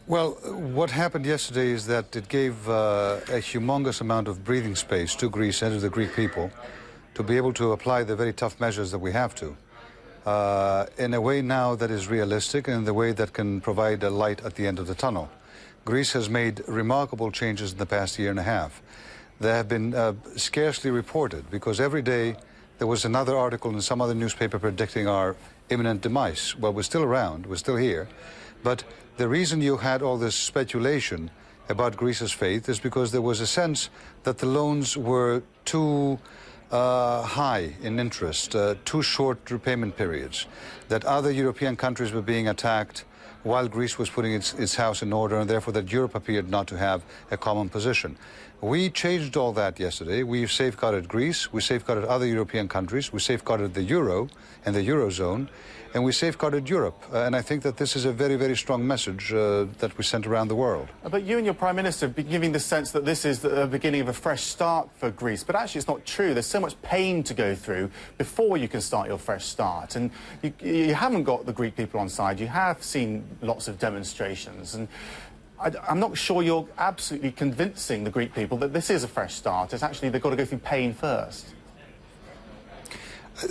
Well, what happened yesterday is that it gave a humongous amount of breathing space to Greece and to the Greek people to be able to apply the very tough measures that we have to in a way now that is realistic and in the way that can provide a light at the end of the tunnel. Greece has made remarkable changes in the past year and a half. They have been scarcely reported because every day there was another article in some other newspaper predicting our imminent demise. Well, we're still around, we're still here, but the reason you had all this speculation about Greece's fate is because there was a sense that the loans were too high in interest, too short repayment periods, that other European countries were being attacked while Greece was putting its house in order, and therefore that Europe appeared not to have a common position. We changed all that yesterday. We've safeguarded Greece, we safeguarded other European countries, we safeguarded the euro and the eurozone, and we safeguarded Europe. And I think that this is a very, very strong message that we sent around the world. But you and your Prime Minister have been giving the sense that this is the beginning of a fresh start for Greece. But actually it's not true. There's so much pain to go through before you can start your fresh start. And you haven't got the Greek people on side. You have seen lots of demonstrations. And I'm not sure you're absolutely convincing the Greek people that this is a fresh start. It's actually they've got to go through pain first.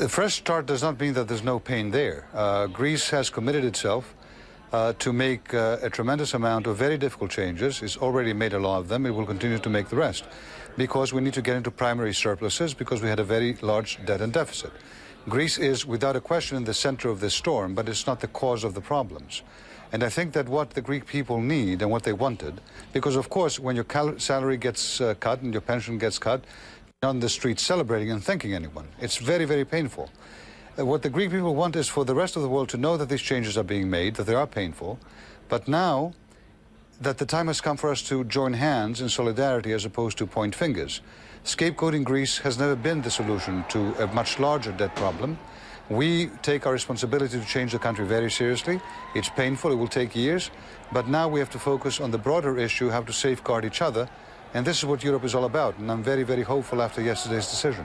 A fresh start does not mean that there's no pain there. Greece has committed itself to make a tremendous amount of very difficult changes. It's already made a lot of them. It will continue to make the rest because we need to get into primary surpluses because we had a very large debt and deficit. Greece is, without a question, in the center of this storm, but it's not the cause of the problems. And I think that what the Greek people need and what they wanted, because of course when your salary gets cut and your pension gets cut, you're on the street celebrating and thanking anyone. It's very, very painful. What the Greek people want is for the rest of the world to know that these changes are being made, that they are painful, but now that the time has come for us to join hands in solidarity as opposed to point fingers. Scapegoating Greece has never been the solution to a much larger debt problem. We take our responsibility to change the country very seriously. It's painful, it will take years, but now we have to focus on the broader issue, how to safeguard each other, and this is what Europe is all about, and I'm very, very hopeful after yesterday's decision.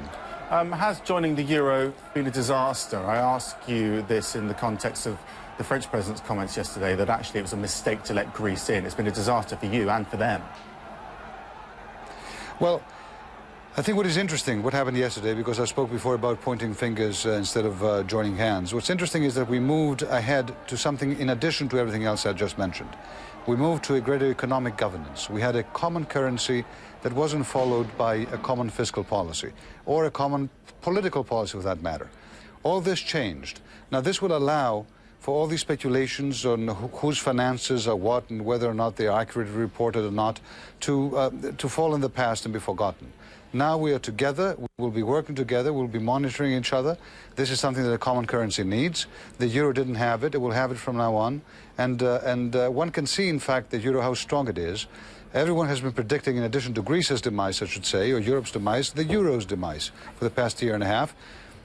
Has joining the euro been a disaster? I ask you this in the context of the French president's comments yesterday that actually it was a mistake to let Greece in. It's been a disaster for you and for them. Well, I think what is interesting, what happened yesterday, because I spoke before about pointing fingers instead of joining hands. What's interesting is that we moved ahead to something in addition to everything else I just mentioned. We moved to a greater economic governance. We had a common currency that wasn't followed by a common fiscal policy or a common political policy for that matter. All this changed. Now this will allow for all these speculations on whose finances are what and whether or not they are accurately reported or not to fall in the past and be forgotten. Now we are together, we'll be working together, we'll be monitoring each other. This is something that a common currency needs. The euro didn't have it, it will have it from now on. And one can see, in fact, the euro, how strong it is. Everyone has been predicting, in addition to Greece's demise, I should say, or Europe's demise, the euro's demise for the past year and a half.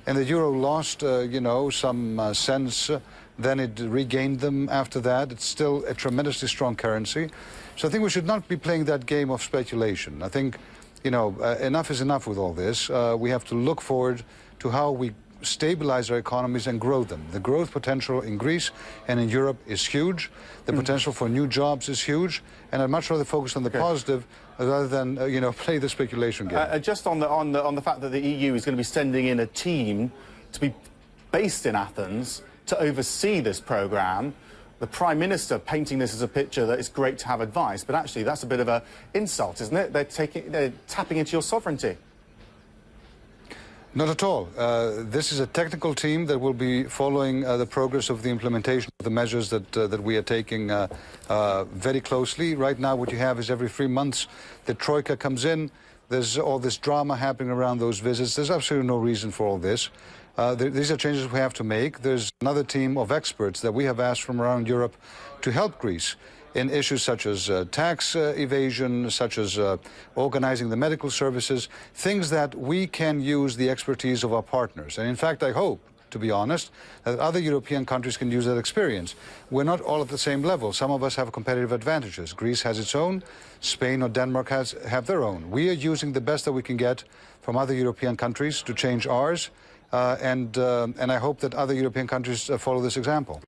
And the euro lost, you know, some sense, then it regained them after that. It's still a tremendously strong currency. So I think we should not be playing that game of speculation. I think, you know, enough is enough with all this. We have to look forward to how we stabilize our economies and grow them. The growth potential in Greece and in Europe is huge. The potential for new jobs is huge. And I'd much rather focus on the positive rather than, you know, play the speculation game. Just on the fact that the EU is going to be sending in a team to be based in Athens to oversee this programme, the Prime Minister painting this as a picture that it's great to have advice, but actually that's a bit of an insult, isn't it? They're tapping into your sovereignty. Not at all. This is a technical team that will be following the progress of the implementation of the measures that we are taking very closely. Right now what you have is every 3 months the Troika comes in. There's all this drama happening around those visits. There's absolutely no reason for all this. These are changes we have to make. There's another team of experts that we have asked from around Europe to help Greece in issues such as tax evasion, such as organizing the medical services, things that we can use the expertise of our partners. And in fact, I hope, to be honest, that other European countries can use that experience. We're not all at the same level. Some of us have competitive advantages. Greece has its own, Spain or Denmark have their own. We are using the best that we can get from other European countries to change ours, and I hope that other European countries follow this example.